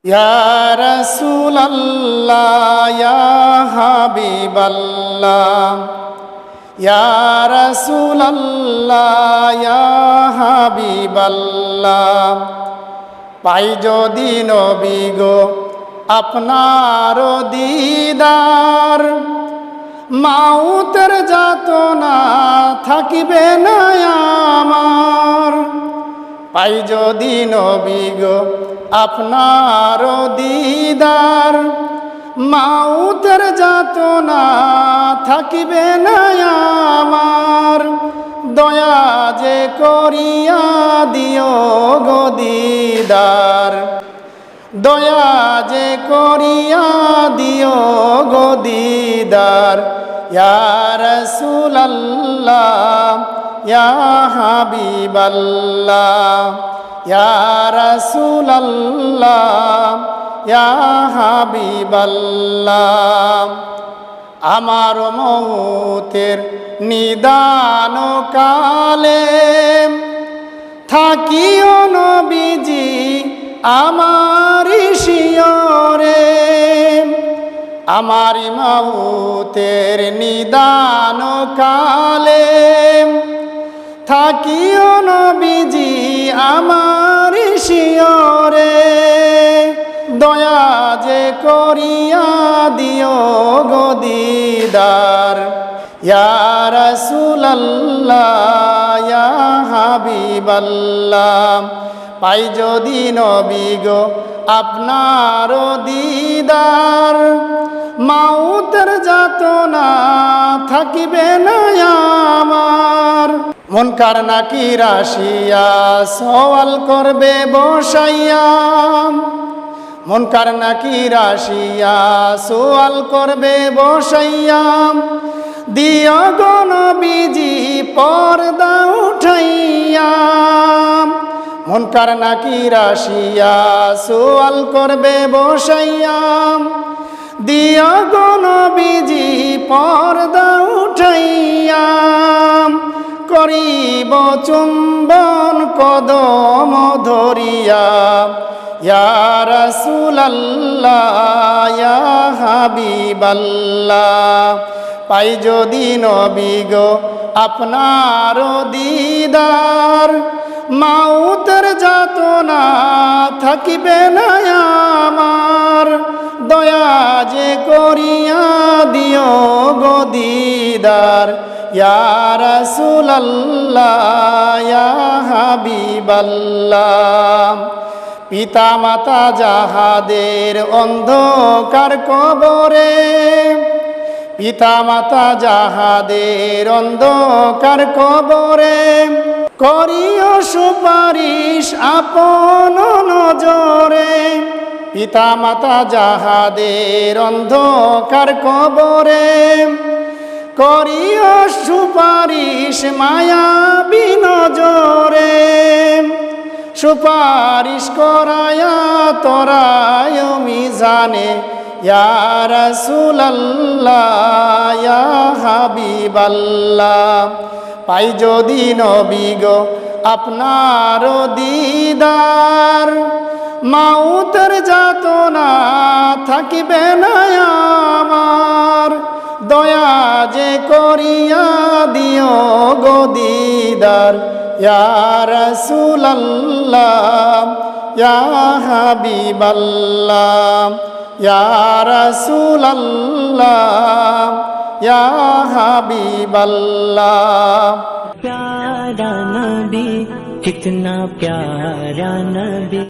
ইয়া রাসূলাল্লাহ ইয়া হাবিবাল্লাহ ইয়া রাসূলাল্লাহ ইয়া হাবিবাল্লাহ পাই যদি নবী গো আপনার দিদার মাউতের যাতনা থাকিবে না আমার পাই যদি নবী গো আপনার দিদার মাউতের যাতনা থাকিবে না আমার দয়া যে করিয়া দিও গো দিদার দয়া যে করিয়া দিও গো দিদার ইয়া রাসূলাল্লাহ ইয়া হাবিবাল্লাহ ইয়া রাসূলাল্লাহ ইয়া হাবিবাল্লাহ আমার মৌতের নিদান কালে থাকিও নবীজি আমার শিয়রে আমার মৌতের নিদান কালে থাকিও নবীজি আমার শিয়রে দয়া যে করিয়া দিও গো দিদার ইয়া রাসূলাল্লাহ ইয়া হাবিবাল্লাহ পাই যদি নবী গো আপনার দিদার মাউতের যাতনা থাকিবে না আমার মুনকার নাকির আসিয়া সওয়াল করবে বসাইয়া মুনকার নাকির আসিয়া সওয়াল করবে বসাইয়া দিও গো নবীজি পর্দা উঠাইয়া মুনকার নাকির আসিয়া সওয়াল করবে বসাইয়া দিও গো নবীজি পর্দা উঠাইয়া করিব চুম্বন কদম ধরিয়া ইয়া রাসূলাল্লাহ ইয়া হাবিবাল্লাহ পাই যদি নবী গো আপনার দিদার মাউতের যাতনা থাকিবে না আমার দয়া যে করিয়া দিও গো দিদার ইয়া রাসূলাল্লাহ ইয়া হাবিবাল্লাহ পিতা মাতা যাহাদের অন্ধকার কবরে পিতা মাতা যাহাদের অন্ধকার কবরে করিও সুপারিশ আপন নজরে পিতা মাতা যাহাদের অন্ধকার কবরে করিও সুপারিশ মায়াবী নজরে সুপারিশ করায়া তোরায় মিজানে ইয়া রাসূলাল্লাহ ইয়া হাবিবাল্লাহ পাই যদি নবী গো আপনার দিদার মাউতের যাতনা থাকিবে না আমার দয়া যে করিয়া দিও গো দিদার ইয়া রাসূলাল্লাহ ইয়া হাবিবাল্লাহ ইয়া রাসূলাল্লাহ ইয়া হাবিবাল্লাহ प्यारा नबी कितना प्यारा नबी।